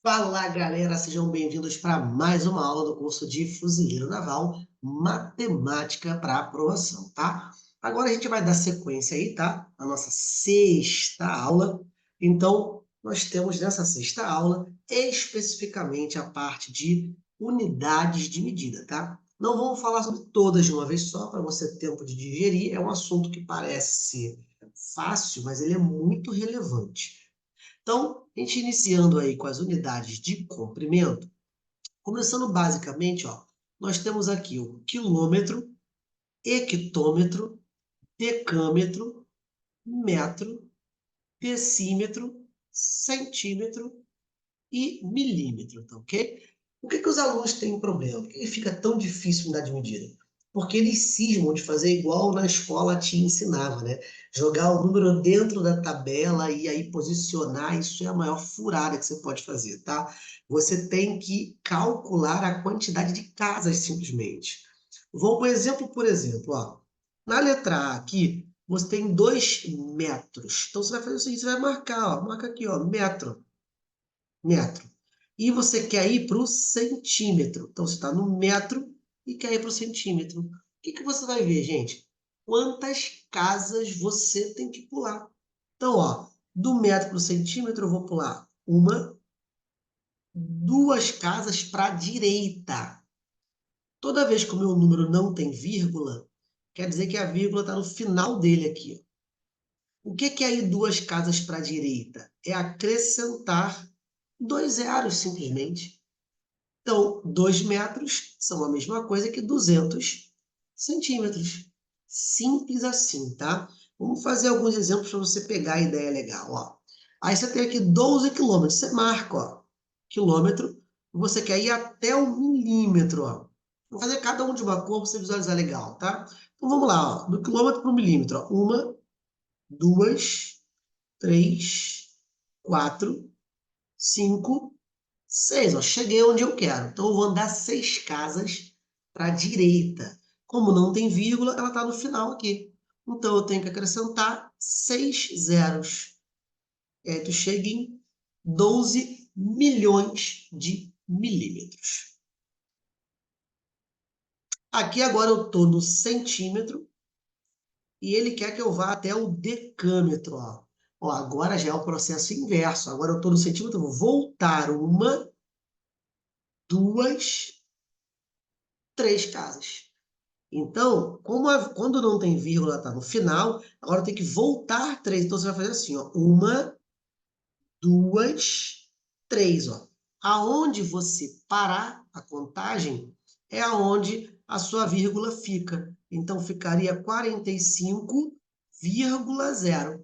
Fala, galera, sejam bem-vindos para mais uma aula do curso de Fuzileiro Naval, Matemática para Aprovação, tá? Agora a gente vai dar sequência aí, tá? A nossa sexta aula. Então, nós temos nessa sexta aula, especificamente a parte de unidades de medida, tá? Não vamos falar sobre todas de uma vez só, para você ter tempo de digerir. É um assunto que parece fácil, mas ele é muito relevante. Então, a gente iniciando aí com as unidades de comprimento, começando basicamente, ó, nós temos aqui o quilômetro, hectômetro, decâmetro, metro, decímetro, centímetro e milímetro, tá ok? Por que os alunos têm problema? Por que fica tão difícil unidade de medida? Porque eles cismam de fazer igual na escola te ensinava, né? Jogar o número dentro da tabela e aí posicionar, isso é a maior furada que você pode fazer, tá? Você tem que calcular a quantidade de casas, simplesmente. Vou por exemplo, ó. Na letra A aqui, você tem 2 metros. Então, você vai fazer o seguinte, você vai marcar, ó. Marca aqui, ó, metro. E você quer ir para o centímetro. Então, você está no metro e quer ir para o centímetro. O que você vai ver, gente? Quantas casas você tem que pular. Então, ó, do metro para o centímetro, eu vou pular uma, 2 casas para a direita. Toda vez que o meu número não tem vírgula, quer dizer que a vírgula está no final dele aqui. O que é ir 2 casas para a direita? É acrescentar 2 zeros, simplesmente. Então, 2 metros são a mesma coisa que 200 centímetros. Simples assim, tá? Vamos fazer alguns exemplos para você pegar a ideia legal, ó. Aí você tem aqui 12 quilômetros. Você marca, ó, quilômetro. Você quer ir até o milímetro, ó. Vou fazer cada um de uma cor para você visualizar legal, tá? Então, vamos lá, ó. Do quilômetro para o milímetro, ó. 1, 2, 3, 4, 5, 6, ó, cheguei onde eu quero. Então, eu vou andar 6 casas para a direita. Como não tem vírgula, ela está no final aqui. Então, eu tenho que acrescentar 6 zeros. E aí, tu chega em 12 milhões de milímetros. Aqui, agora, eu estou no centímetro. E ele quer que eu vá até o decâmetro, ó. Ó, agora já é o processo inverso. Agora eu estou no centímetro, eu vou voltar 1, 2, 3 casas. Então, quando não tem vírgula, está no final, agora tem que voltar 3. Então, você vai fazer assim, ó. 1, 2, 3, ó. Aonde você parar a contagem é aonde a sua vírgula fica. Então, ficaria 45,0,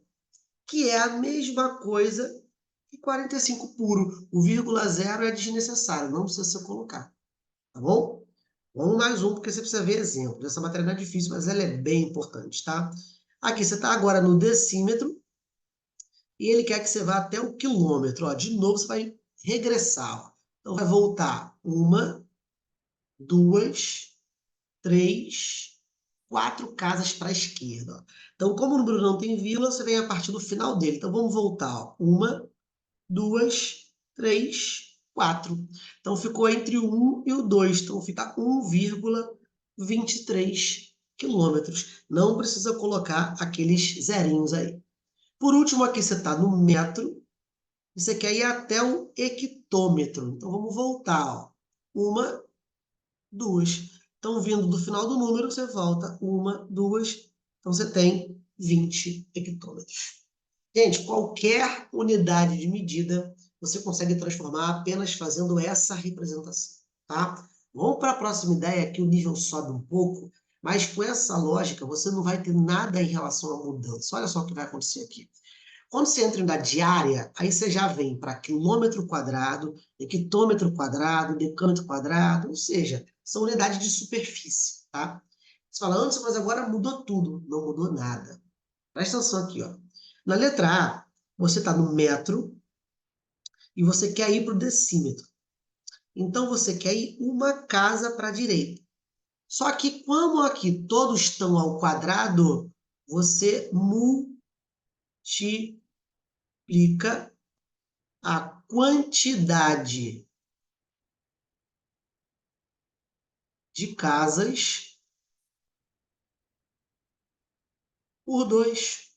que é a mesma coisa que 45 puro. O vírgula zero é desnecessário, não precisa ser colocar. Tá bom? Vamos mais um, porque você precisa ver exemplos. Essa matéria não é difícil, mas ela é bem importante, tá? Aqui, você está agora no decímetro, e ele quer que você vá até o quilômetro. Ó. De novo, você vai regressar. Ó. Então, vai voltar 1, 2, 3, 4 casas para a esquerda. Ó. Então, como o número não tem vírgula, você vem a partir do final dele. Então, vamos voltar. 1, 2, 3, 4. Então, ficou entre o 1 e o 2. Então, fica 1,23 quilômetros. Não precisa colocar aqueles zerinhos aí. Por último, aqui você está no metro. Você quer ir até o hectômetro. Então, vamos voltar. Ó. 1, 2. Então, vindo do final do número, você volta. 1, 2. Então, você tem 20 hectômetros. Gente, qualquer unidade de medida você consegue transformar apenas fazendo essa representação, tá? Vamos para a próxima ideia, que o nível sobe um pouco, mas com essa lógica você não vai ter nada em relação à mudança. Olha só o que vai acontecer aqui. Quando você entra em unidade diária, aí você já vem para quilômetro quadrado, hectômetro quadrado, decâmetro quadrado, ou seja, são unidades de superfície, tá? Você fala, Anderson, mas agora mudou tudo. Não mudou nada. Presta atenção aqui, ó. Na letra A, você está no metro e você quer ir para o decímetro. Então, você quer ir uma casa para a direita. Só que, como aqui todos estão ao quadrado, você multiplica a quantidade de casas por 2.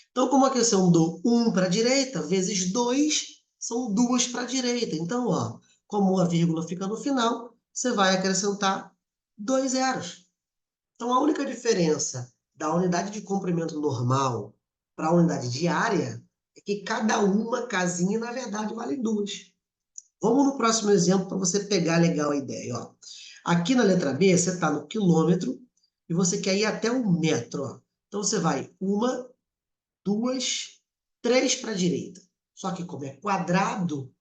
Então, como a questão do 1 para a direita, vezes 2, são 2 para a direita. Então, ó, como a vírgula fica no final, você vai acrescentar 2 zeros. Então, a única diferença da unidade de comprimento normal para a unidade de área é que cada uma casinha, na verdade, vale 2. Vamos no próximo exemplo para você pegar legal a ideia. Ó. Aqui na letra B, você está no quilômetro e você quer ir até o metro. Ó. Então, você vai 1, 2, 3 para a direita. Só que como é quadrado,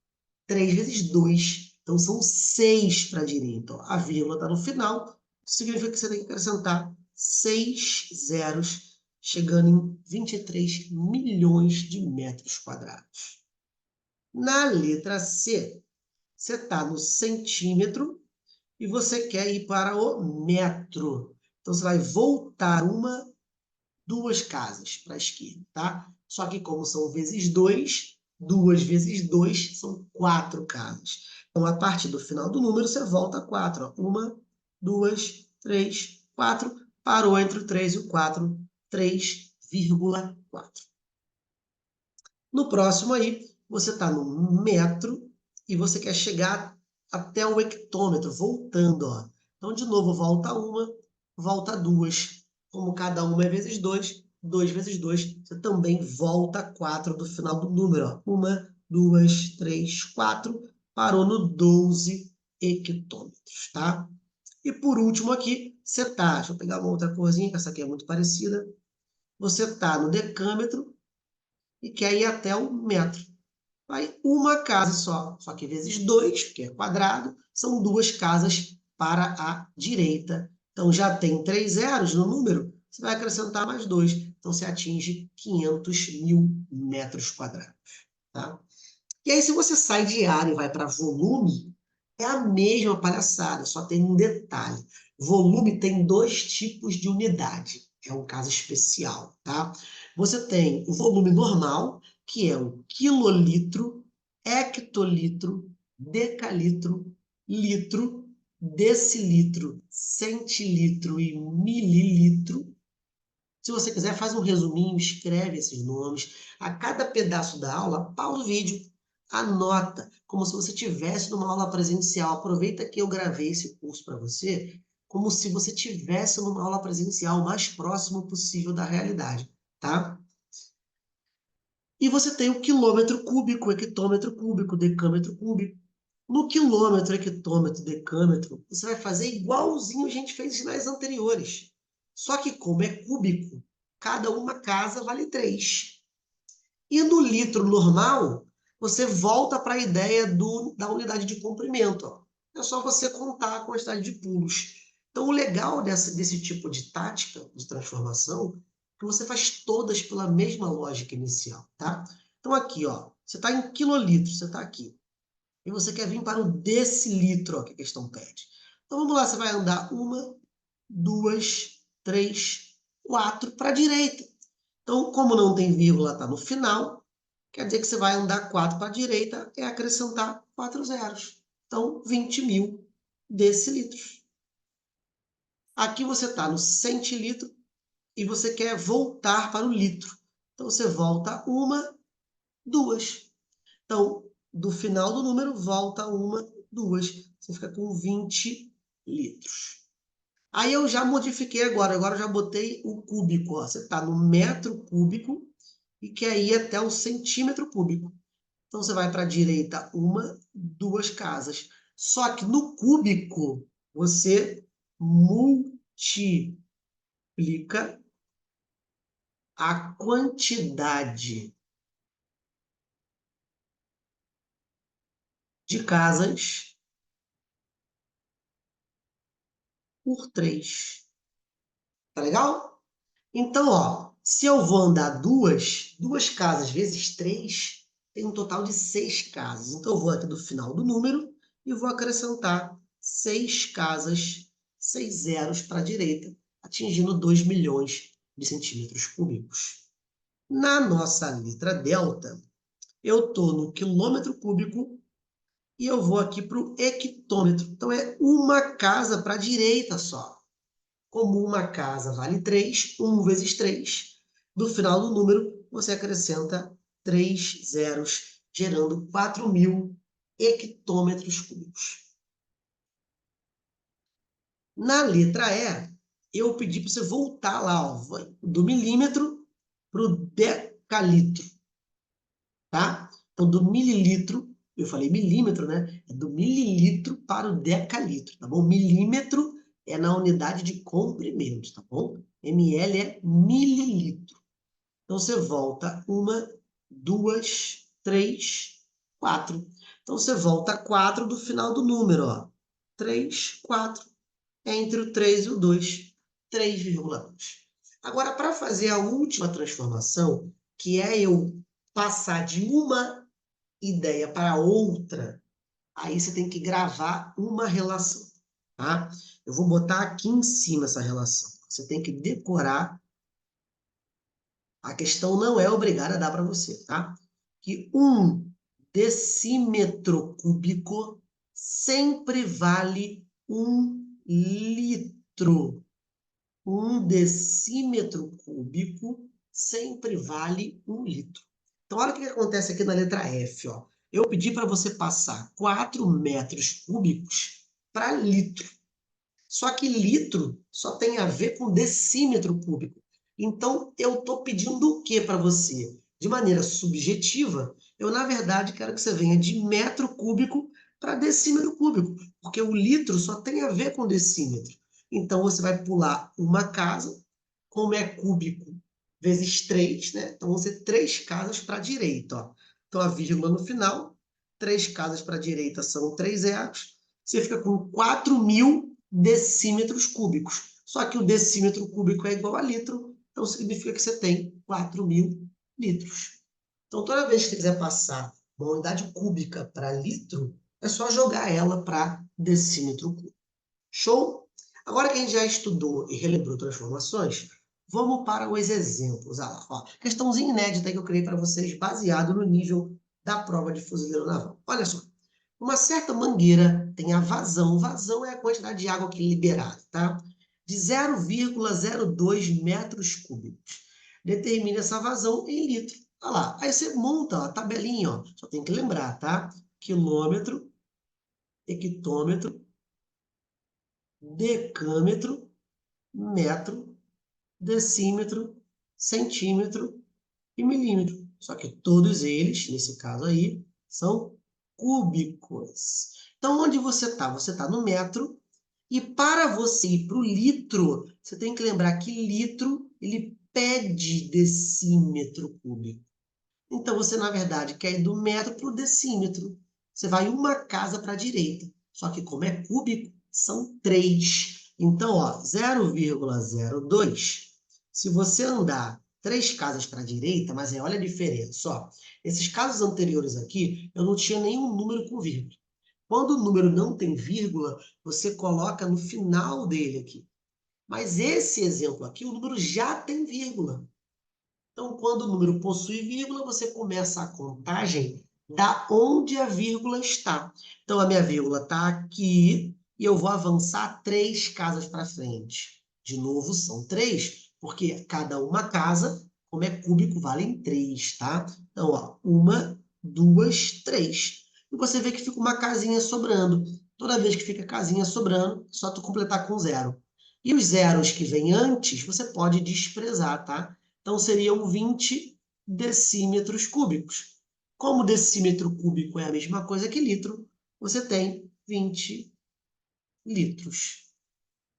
3 vezes 2. Então, são 6 para a direita. Ó. A vírgula está no final. Significa que você tem que acrescentar 6 zeros, chegando em 23 milhões de metros quadrados. Na letra C, você está no centímetro e você quer ir para o metro. Então, você vai voltar 2 casas para a esquerda, tá? Só que como são vezes 2, 2 vezes 2 são 4 casas. Então, a partir do final do número, você volta a 4. 1, 2, 3, 4. Parou entre o 3 e o 4, 3,4. No próximo aí, você está no metro e você quer chegar até o hectômetro, voltando, ó. Então, de novo, volta 1, volta 2. Como cada uma é vezes 2, 2 vezes 2, você também volta 4 do final do número, ó. 1, 2, 3, 4, parou no 12 hectômetros, tá? E por último aqui, você tá, deixa eu pegar uma outra corzinha, que essa aqui é muito parecida. Você está no decâmetro e quer ir até o metro. Vai uma casa só que vezes 2, porque é quadrado, são 2 casas para a direita. Então, já tem 3 zeros no número, você vai acrescentar mais 2. Então, você atinge 500 mil metros quadrados. Tá? E aí, se você sai de área e vai para volume, é a mesma palhaçada, só tem um detalhe. Volume tem 2 tipos de unidade. É um caso especial, tá? Você tem o volume normal, que é o quilolitro, hectolitro, decalitro, litro, decilitro, centilitro e mililitro. Se você quiser, faz um resuminho, escreve esses nomes. A cada pedaço da aula, pausa o vídeo, anota, como se você estivesse numa aula presencial. Aproveita que eu gravei esse curso para você, como se você estivesse numa aula presencial, o mais próximo possível da realidade, tá? E você tem o quilômetro cúbico, hectômetro cúbico, decâmetro cúbico. No quilômetro, hectômetro, decâmetro, você vai fazer igualzinho a gente fez nas anteriores. Só que como é cúbico, cada uma casa vale 3. E no litro normal, você volta para a ideia da unidade de comprimento. Ó. É só você contar a quantidade de pulos. Então, o legal desse tipo de tática de transformação é que você faz todas pela mesma lógica inicial, tá? Então, aqui, ó, você está em quilolitro, você está aqui. E você quer vir para o decilitro, ó, que a questão pede. Então, vamos lá, você vai andar 1, 2, 3, 4 para a direita. Então, como não tem vírgula, está no final, quer dizer que você vai andar 4 para a direita e acrescentar 4 zeros. Então, 20 mil decilitros. Aqui você está no centilitro e você quer voltar para o litro. Então, você volta 1, 2. Então, do final do número, volta 1, 2. Você fica com 20 litros. Aí eu já modifiquei agora eu já botei o cúbico. Ó. Você está no metro cúbico e quer ir até o centímetro cúbico. Então, você vai para a direita 1, 2 casas. Só que no cúbico, você multiplica a quantidade de casas por 3. Tá legal? Então, ó, se eu vou andar 2 casas vezes 3, tem um total de 6 casas. Então, eu vou aqui do final do número e vou acrescentar 6 casas, 6 zeros para a direita, atingindo 2 milhões de centímetros cúbicos. Na nossa letra delta, eu estou no quilômetro cúbico e eu vou aqui para o hectômetro. Então, é uma casa para a direita só. Como uma casa vale 3, 1 vezes 3, no final do número, você acrescenta 3 zeros, gerando 4.000 hectômetros cúbicos. Na letra E, eu pedi para você voltar lá, ó, do milímetro para o decalitro, tá? Então, do mililitro, eu falei milímetro, né? É do mililitro para o decalitro, tá bom? Milímetro é na unidade de comprimento, tá bom? ml é mililitro. Então, você volta 1, 2, 3, 4. Então, você volta 4 do final do número, ó. 3, 4. Entre o 3 e o 2, 3,2. Agora, para fazer a última transformação, que é eu passar de uma ideia para outra, aí você tem que gravar uma relação, tá? Eu vou botar aqui em cima essa relação. Você tem que decorar. A questão não é obrigada a dar para você, tá? Que 1 decímetro cúbico sempre vale 1 litro. 1 decímetro cúbico sempre vale 1 litro. Então, olha o que acontece aqui na letra F, ó. Eu pedi para você passar 4 metros cúbicos para litro. Só que litro só tem a ver com decímetro cúbico. Então, eu estou pedindo o que para você? De maneira subjetiva, eu, na verdade, quero que você venha de metro cúbico para decímetro cúbico, porque o litro só tem a ver com decímetro. Então, você vai pular uma casa, como é cúbico vezes 3, né? Então, vão ser 3 casas para a direita, ó. Então, a vírgula no final, 3 casas para a direita são 3 zeros. Você fica com 4.000 decímetros cúbicos. Só que o decímetro cúbico é igual a litro, então significa que você tem 4.000 litros. Então, toda vez que você quiser passar uma unidade cúbica para litro, é só jogar ela para decímetro cúbico. Show? Agora que a gente já estudou e relembrou transformações, vamos para os exemplos. Ah, ó, questãozinha inédita que eu criei para vocês, baseado no nível da prova de fuzileiro naval. Olha só. Uma certa mangueira tem a vazão. Vazão é a quantidade de água que é liberada, tá? De 0,02 metros cúbicos. Determine essa vazão em litro. Olha lá. Aí você monta a tabelinha, ó. Só tem que lembrar, tá? Quilômetro, hectômetro, decâmetro, metro, decímetro, centímetro e milímetro. Só que todos eles, nesse caso aí, são cúbicos. Então, onde você está? Você está no metro. E para você ir para o litro, você tem que lembrar que litro, ele pede decímetro cúbico. Então, você, na verdade, quer ir do metro para o decímetro. Você vai uma casa para a direita. Só que, como é cúbico, são 3. Então, ó, 0,02. Se você andar 3 casas para a direita, mas aí olha a diferença, ó. Esses casos anteriores aqui, eu não tinha nenhum número com vírgula. Quando o número não tem vírgula, você coloca no final dele aqui. Mas esse exemplo aqui, o número já tem vírgula. Então, quando o número possui vírgula, você começa a contagem da onde a vírgula está. Então, a minha vírgula está aqui e eu vou avançar 3 casas para frente. De novo, são 3, porque cada uma casa, como é cúbico, valem 3, tá? Então, ó, 1, 2, 3. E você vê que fica uma casinha sobrando. Toda vez que fica casinha sobrando, só tu completar com 0. E os zeros que vêm antes, você pode desprezar, tá? Então, seriam 20 decímetros cúbicos. Como decímetro cúbico é a mesma coisa que litro, você tem 20 litros.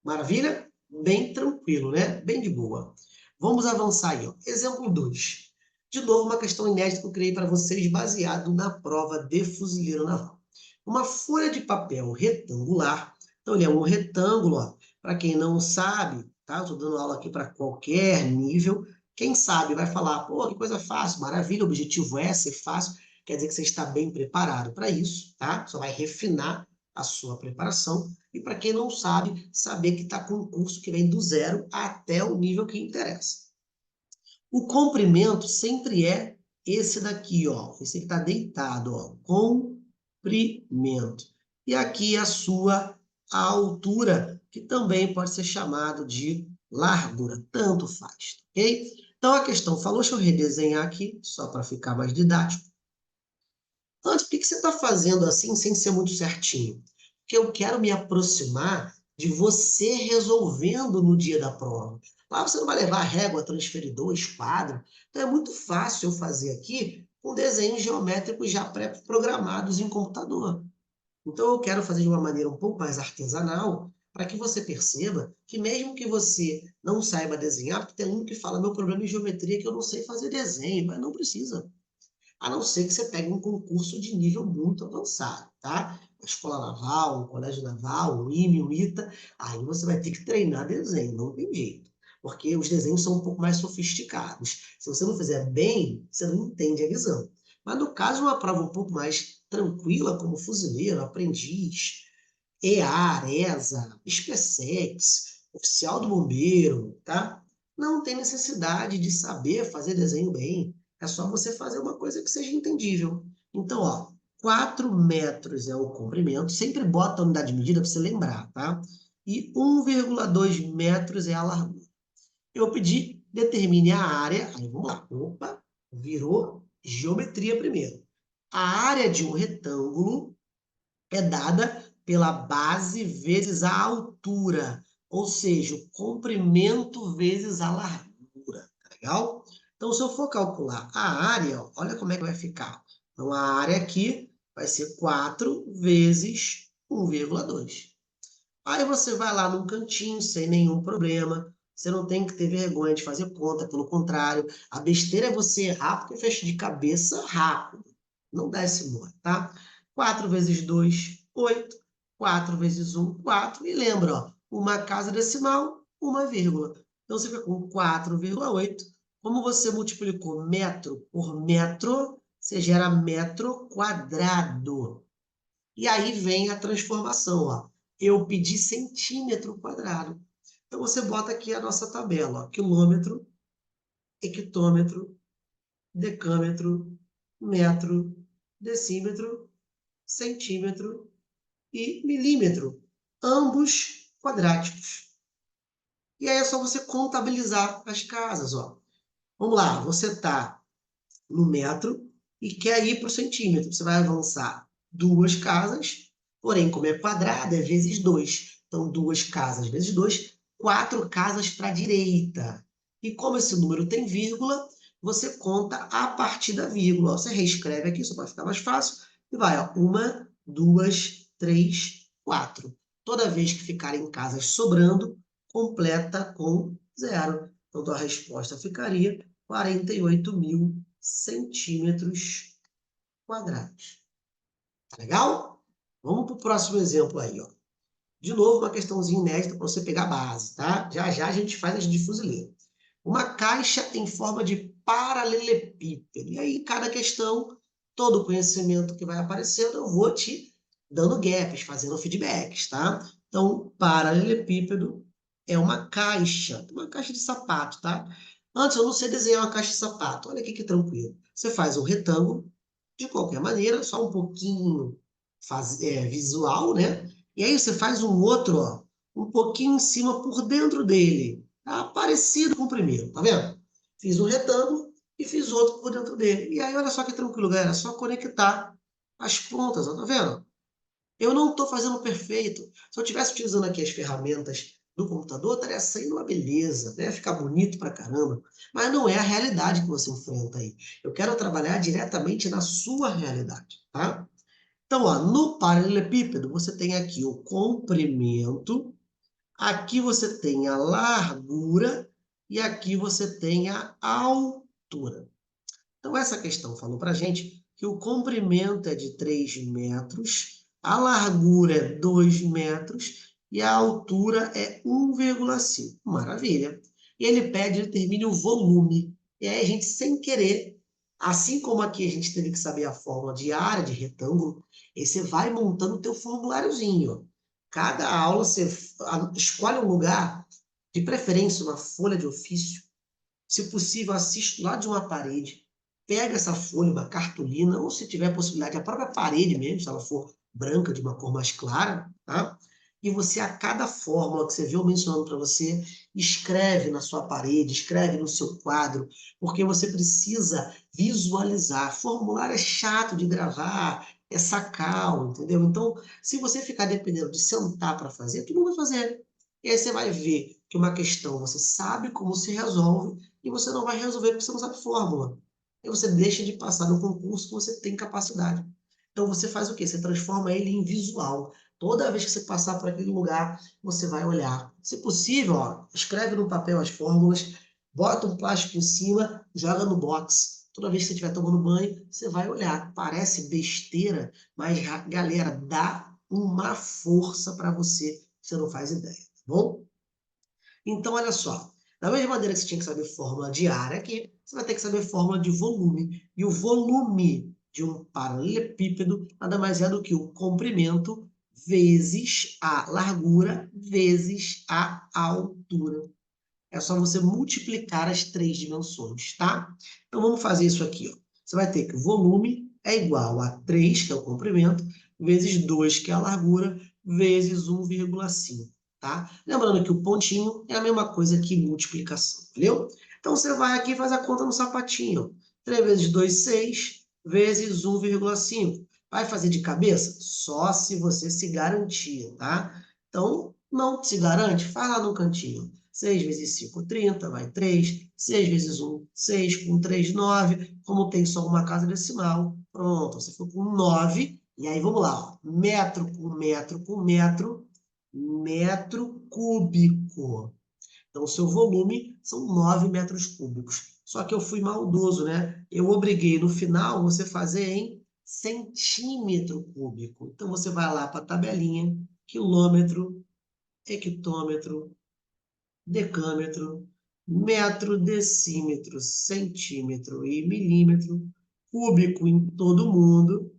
Maravilha? Bem tranquilo, né? Bem de boa. Vamos avançar aí, ó. Exemplo 2. De novo, uma questão inédita que eu criei para vocês, baseado na prova de fuzileiro naval. Uma folha de papel retangular. Então, ele é um retângulo, ó. Para quem não sabe, tá? Eu estou dando aula aqui para qualquer nível. Quem sabe vai falar, pô, que coisa fácil, maravilha, o objetivo é ser fácil. Quer dizer que você está bem preparado para isso, tá? Só vai refinar a sua preparação. E para quem não sabe, saber que está com um curso que vem do 0 até o nível que interessa. O comprimento sempre é esse daqui, ó, esse que está deitado, ó, comprimento. E aqui a sua altura, que também pode ser chamado de largura, tanto faz, ok? Então a questão falou, deixa eu redesenhar aqui, só para ficar mais didático. Antes, por que você está fazendo assim sem ser muito certinho? Porque eu quero me aproximar de você resolvendo no dia da prova. Lá você não vai levar régua, transferidor, esquadro. Então é muito fácil eu fazer aqui com desenhos geométricos já pré-programados em computador. Então eu quero fazer de uma maneira um pouco mais artesanal, para que você perceba que mesmo que você não saiba desenhar, porque tem aluno que fala, meu problema é geometria, que eu não sei fazer desenho, mas não precisa. A não ser que você pegue um concurso de nível muito avançado, tá? Uma escola naval, um colégio naval, um IME, um ITA, aí você vai ter que treinar desenho, não tem jeito. Porque os desenhos são um pouco mais sofisticados. Se você não fizer bem, você não entende a visão. Mas no caso de uma prova um pouco mais tranquila, como fuzileiro, aprendiz, EAR, ESA, SpaceX, oficial do bombeiro, tá? Não tem necessidade de saber fazer desenho bem. É só você fazer uma coisa que seja entendível. Então, ó, 4 metros é o comprimento. Sempre bota a unidade de medida para você lembrar, tá? E 1,2 metros é a largura. Eu pedi, determine a área. Aí, vamos lá. Opa, virou geometria primeiro. A área de um retângulo é dada pela base vezes a altura, ou seja, o comprimento vezes a largura, tá legal? Então, se eu for calcular a área, ó, olha como é que vai ficar. Então, a área aqui vai ser 4 vezes 1,2. Aí você vai lá num cantinho, sem nenhum problema. Você não tem que ter vergonha de fazer conta, pelo contrário. A besteira é você errar porque fecha de cabeça rápido. Não dá esse mole, tá? 4 vezes 2, 8. 4 vezes 1, 4. E lembra, ó, uma casa decimal, uma vírgula. Então você fica com 4,8. Como você multiplicou metro por metro, você gera metro quadrado. E aí vem a transformação, ó. Eu pedi centímetro quadrado. Então você bota aqui a nossa tabela, ó. Quilômetro, hectômetro, decâmetro, metro, decímetro, centímetro e milímetro, ambos quadráticos. E aí é só você contabilizar as casas, ó. Vamos lá, você está no metro e quer ir para o centímetro. Você vai avançar 2 casas, porém, como é quadrado, é vezes 2. Então, 2 casas vezes 2, 4 casas para a direita. E como esse número tem vírgula, você conta a partir da vírgula. Você reescreve aqui, só para ficar mais fácil, e vai, ó, 1, 2, 3, 4. Toda vez que ficarem casas sobrando, completa com 0. Então, a resposta ficaria 48.000 centímetros quadrados. Tá legal? Vamos para o próximo exemplo aí, ó. De novo, uma questãozinha inédita para você pegar a base, tá? Já já a gente faz as de fuzileiro. Uma caixa em forma de paralelepípedo. E aí, cada questão, todo o conhecimento que vai aparecendo, eu vou te dando gaps, fazendo feedbacks, tá? Então, paralelepípedo é uma caixa de sapato, tá? Antes eu não sei desenhar uma caixa de sapato. Olha aqui que tranquilo. Você faz um retângulo, de qualquer maneira, só um pouquinho visual, né? E aí você faz um outro, ó, um pouquinho em cima por dentro dele. Tá parecido com o primeiro, tá vendo? Fiz um retângulo e fiz outro por dentro dele. E aí, olha só que tranquilo, galera. É só conectar as pontas, ó, tá vendo? Eu não estou fazendo perfeito. Se eu estivesse utilizando aqui as ferramentas do computador, estaria saindo uma beleza, né? Ficar bonito pra caramba. Mas não é a realidade que você enfrenta aí. Eu quero trabalhar diretamente na sua realidade, tá? Então, ó, no paralelepípedo, você tem aqui o comprimento, aqui você tem a largura e aqui você tem a altura. Então, essa questão falou para a gente que o comprimento é de 3 metros, a largura é 2 metros e a altura é 1,5. Maravilha. E ele pede, determine o volume. E aí a gente, sem querer, assim como aqui a gente teve que saber a fórmula de área de retângulo, aí você vai montando o teu formuláriozinho. Cada aula você escolhe um lugar, de preferência uma folha de ofício, se possível, assiste lá de uma parede. pega essa folha, uma cartolina, ou se tiver possibilidade, a própria parede mesmo, se ela for branca, de uma cor mais clara, tá? E você, a cada fórmula que você viu mencionando para você, escreve na sua parede, escreve no seu quadro, porque você precisa visualizar. Formulário é chato de gravar, é sacal, entendeu? Então, se você ficar dependendo de sentar para fazer, tu não vai fazer. E aí você vai ver que uma questão você sabe como se resolve e você não vai resolver porque você não sabe fórmula. E você deixa de passar no concurso que você tem capacidade. Então você faz o quê? Você transforma ele em visual. Toda vez que você passar por aquele lugar, você vai olhar. Se possível, ó, escreve no papel as fórmulas, bota um plástico em cima, joga no box. Toda vez que você estiver tomando banho, você vai olhar. Parece besteira, mas, galera, dá uma força para você, você não faz ideia, tá bom? Então, olha só. Da mesma maneira que você tinha que saber fórmula de área aqui, você vai ter que saber fórmula de volume. E o volume de um paralelepípedo nada mais é do que o comprimento vezes a largura vezes a altura. É só você multiplicar as três dimensões, tá? Então, vamos fazer isso aqui, ó. Você vai ter que o volume é igual a 3, que é o comprimento, vezes 2, que é a largura, vezes 1,5, tá? Lembrando que o pontinho é a mesma coisa que multiplicação, entendeu? Então, você vai aqui e faz a conta no sapatinho. 3 vezes 2, 6, vezes 1,5. Vai fazer de cabeça? Só se você se garantir, tá? Então, não se garante? Faz lá no cantinho. 6 vezes 5, 30, vai 3. 6 vezes 1, 6. Com 3, 9. Como tem só uma casa decimal, pronto, você foi com 9. E aí, vamos lá, ó. Metro com metro com metro, metro cúbico. Então, o seu volume são 9 metros cúbicos. Só que eu fui maldoso, né? Eu obriguei no final você fazer em centímetro cúbico. Então, você vai lá para a tabelinha, quilômetro, hectômetro, decâmetro, metro, decímetro, centímetro e milímetro, cúbico em todo mundo,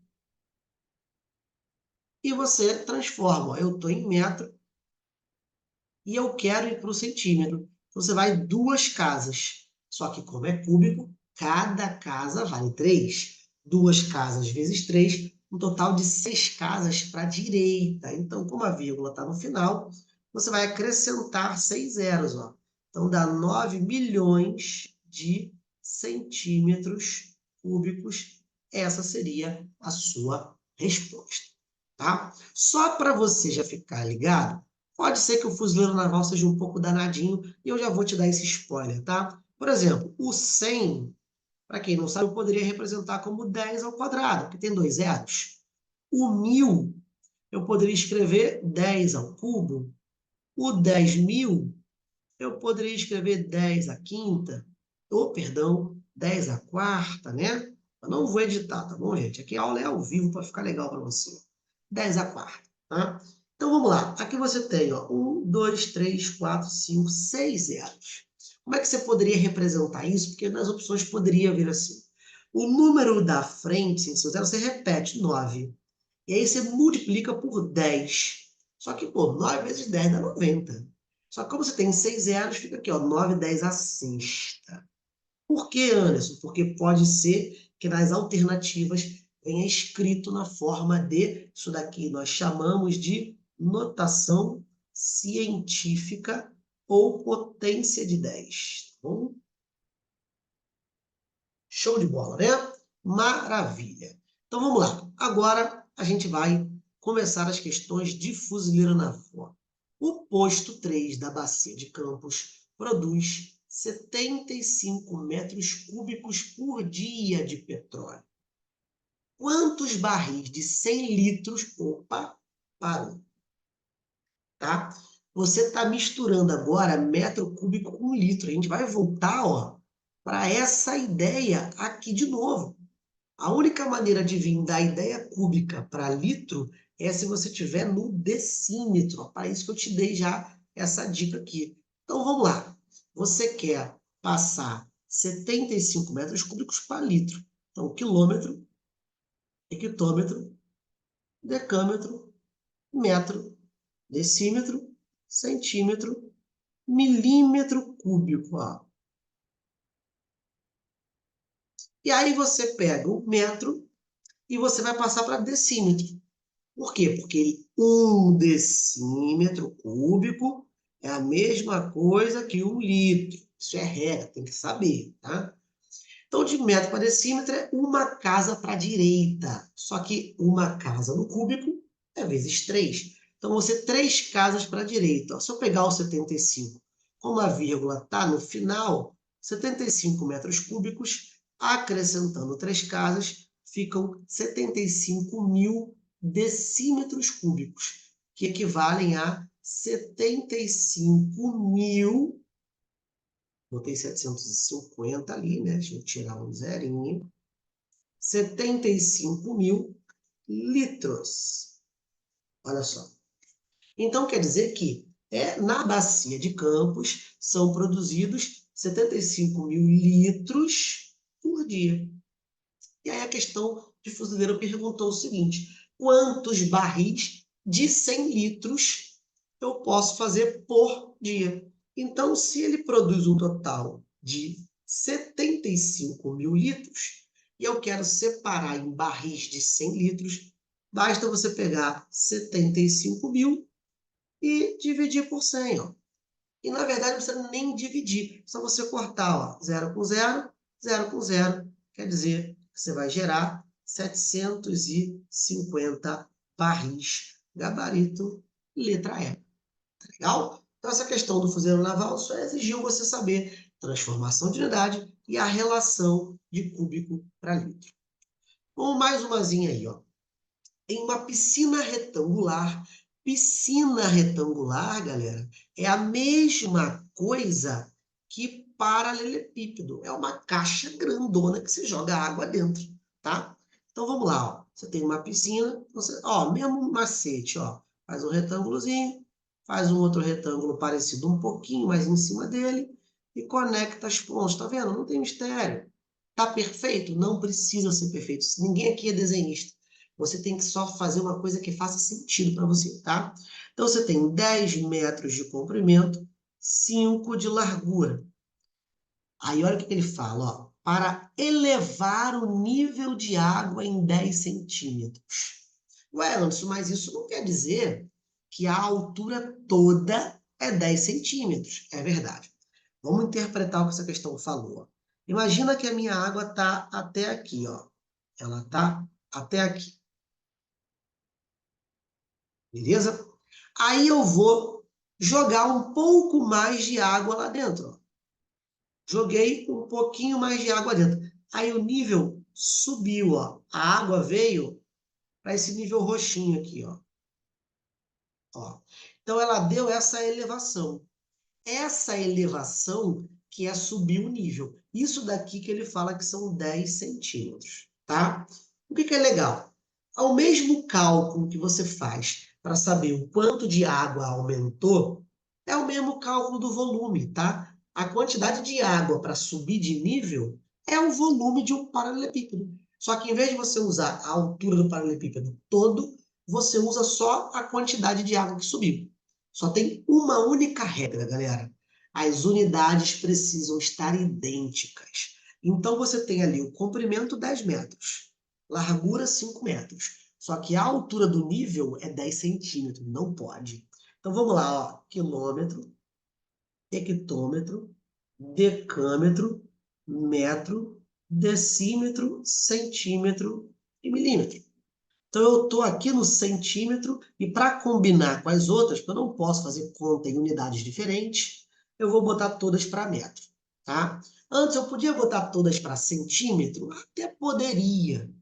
e você transforma. Eu estou em metro e eu quero ir para o centímetro. Então, você vai duas casas. Só que como é cúbico, cada casa vale 3. Duas casas vezes 3, um total de 6 casas para a direita. Então, como a vírgula está no final, você vai acrescentar 6 zeros, ó. Então, dá 9 milhões de centímetros cúbicos. Essa seria a sua resposta, tá? Só para você já ficar ligado, pode ser que o fuzileiro naval seja um pouco danadinho e eu já vou te dar esse spoiler, tá? Por exemplo, o 100, para quem não sabe, eu poderia representar como 10 ao quadrado, que tem 2 zeros. O 1000, eu poderia escrever 10 ao cubo. O 10.000, eu poderia escrever 10 à quinta, ou, perdão, 10 à quarta, né? Eu não vou editar, tá bom, gente? Aqui a aula é ao vivo para ficar legal para você. 10 à quarta, tá? Então, vamos lá. Aqui você tem, ó, 1, 2, 3, 4, 5, 6 zeros. Como é que você poderia representar isso? Porque nas opções poderia vir assim. O número da frente, sem seu zero, você repete, 9. E aí você multiplica por 10. Só que, pô, 9 vezes 10 dá 90. Só que como você tem 6 zeros, fica aqui, ó, 9, 10 a sexta. Por que, Anderson? Porque pode ser que nas alternativas venha escrito na forma de, isso daqui nós chamamos de notação científica ou potência de 10. Tá bom? Show de bola, né? Maravilha. Então vamos lá. Agora a gente vai começar as questões de fuzileiro naval. O posto 3 da Bacia de Campos produz 75 metros cúbicos por dia de petróleo. Quantos barris de 100 litros... Opa, parou. Tá? Você está misturando agora metro cúbico com litro. A gente vai voltar, ó, para essa ideia aqui de novo. A única maneira de vir da ideia cúbica para litro é se você tiver no decímetro. Para isso que eu te dei já essa dica aqui. Então vamos lá. Você quer passar 75 metros cúbicos para litro. Então, quilômetro, hectômetro, decâmetro, metro, decímetro, centímetro, milímetro cúbico. Ó. E aí você pega o metro e você vai passar para decímetro. Por quê? Porque 1 decímetro cúbico é a mesma coisa que 1 litro. Isso é regra, tem que saber, tá? Então, de metro para decímetro é uma casa para a direita. Só que uma casa no cúbico é vezes 3. Então, você 3 casas para a direita. Ó, se eu pegar o 75, como a vírgula está no final, 75 metros cúbicos, acrescentando 3 casas, ficam 75.000 decímetros cúbicos, que equivalem a 75.000. Botei 750 ali, né? Deixa eu tirar um zerinho. 75.000 litros. Olha só. Então, quer dizer que na bacia de Campos são produzidos 75.000 litros por dia. E aí a questão de fuzileiro perguntou o seguinte: quantos barris de 100 litros eu posso fazer por dia? Então, se ele produz um total de 75.000 litros, e eu quero separar em barris de 100 litros, basta você pegar 75.000 e dividir por 100. Ó. E, na verdade, não precisa nem dividir. Só você cortar 0 com 0, 0 com 0. Quer dizer que você vai gerar 750 barris. Gabarito, letra E. Legal? Então, essa questão do fuzileiro naval só exigiu você saber transformação de unidade e a relação de cúbico para litro. Bom, mais umazinha aí, ó. Em uma piscina retangular, galera, é a mesma coisa que paralelepípedo. É uma caixa grandona que você joga água dentro, tá? Então, vamos lá, ó. Você tem uma piscina, mesmo macete, ó. Faz um retângulozinho, faz um outro retângulo parecido um pouquinho mais em cima dele e conecta as pontas, tá vendo? Não tem mistério. Tá perfeito? Não precisa ser perfeito. Ninguém aqui é desenhista. Você tem que só fazer uma coisa que faça sentido para você, tá? Então, você tem 10 metros de comprimento, 5 de largura. Aí, olha o que ele fala, ó. Para elevar o nível de água em 10 centímetros. Ué, Anderson, mas isso não quer dizer que a altura toda é 10 centímetros. É verdade. Vamos interpretar o que essa questão falou. Ó. Imagina que a minha água está até aqui, ó. Ela está até aqui. Beleza? Aí eu vou jogar um pouco mais de água lá dentro. Ó. Joguei um pouquinho mais de água dentro. Aí o nível subiu, ó. A água veio para esse nível roxinho aqui, ó. Ó. Então ela deu essa elevação. Essa elevação que é subir o nível. Isso daqui que ele fala que são 10 centímetros, tá? O que é legal? Ao mesmo cálculo que você faz para saber o quanto de água aumentou, é o mesmo cálculo do volume, tá? A quantidade de água para subir de nível é o volume de um paralelepípedo. Só que em vez de você usar a altura do paralelepípedo todo, você usa só a quantidade de água que subiu. Só tem uma única regra, galera. As unidades precisam estar idênticas. Então, você tem ali o comprimento 10 metros, largura 5 metros. Só que a altura do nível é 10 centímetros, não pode. Então, vamos lá, ó. Quilômetro, hectômetro, decâmetro, metro, decímetro, centímetro e milímetro. Então, eu estou aqui no centímetro e para combinar com as outras, porque eu não posso fazer conta em unidades diferentes, eu vou botar todas para metro, tá? Antes eu podia botar todas para centímetro? Até poderia,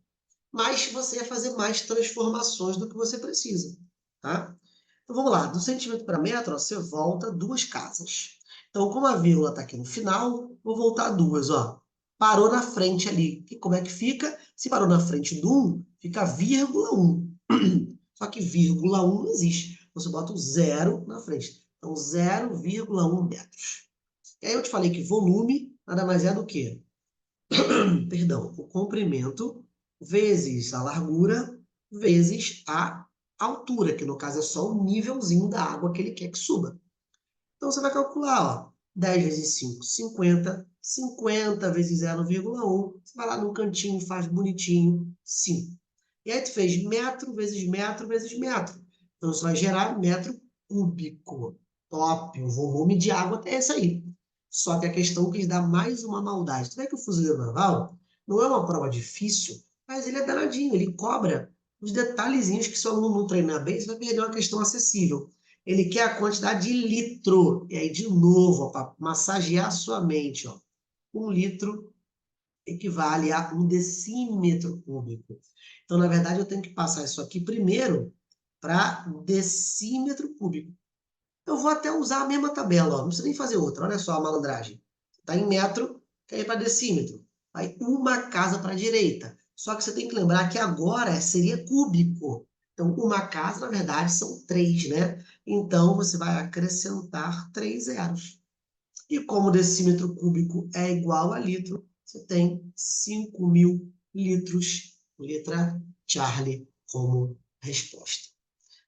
mas você ia fazer mais transformações do que você precisa, tá? Então, vamos lá, do centímetro para metro, ó, você volta 2 casas. Então, como a vírgula está aqui no final, vou voltar 2, ó. Parou na frente ali. E como é que fica? Se parou na frente do 1, fica vírgula 1. Só que vírgula 1 não existe. Você bota o 0 na frente. Então, 0,1 metros. E aí eu te falei que volume nada mais é do que, perdão, o comprimento vezes a largura vezes a altura, que no caso é só o nívelzinho da água que ele quer que suba. Então, você vai calcular, ó, 10 vezes 5, 50, 50 vezes 0,1, você vai lá no cantinho, faz bonitinho, 5. E aí tu fez metro vezes metro vezes metro. Então isso vai gerar metro cúbico. Top, o volume de água é esse aí. Só que a questão quis dar mais uma maldade. Tu vê que o fuzileiro naval não é uma prova difícil, mas ele é danadinho, ele cobra os detalhezinhos que se o aluno não treinar bem, você vai perder uma questão acessível. Ele quer a quantidade de litro. E aí, de novo, para massagear a sua mente, ó. 1 litro equivale a 1 decímetro cúbico. Então, na verdade, eu tenho que passar isso aqui primeiro para decímetro cúbico. Eu vou até usar a mesma tabela, ó. Não precisa nem fazer outra. Olha só a malandragem. Está em metro, quer ir para decímetro. Vai uma casa para a direita. Só que você tem que lembrar que agora seria cúbico. Então, uma casa, na verdade, são 3, né? Então, você vai acrescentar 3 zeros. E como decímetro cúbico é igual a litro, você tem 5.000 litros, letra Charlie, como resposta.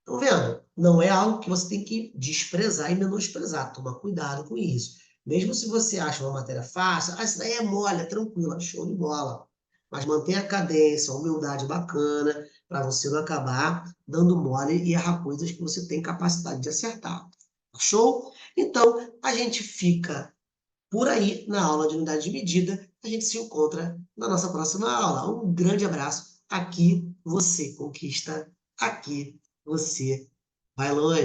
Estão vendo? Não é algo que você tem que desprezar e menosprezar. Toma cuidado com isso. Mesmo se você acha uma matéria fácil, isso daí é mole, é tranquila, show de bola. Mas mantenha a cadência, a humildade bacana, para você não acabar dando mole e errar coisas que você tem capacidade de acertar. Show? Então, a gente fica por aí na aula de unidade de medida. A gente se encontra na nossa próxima aula. Um grande abraço. Aqui você conquista, aqui você vai longe.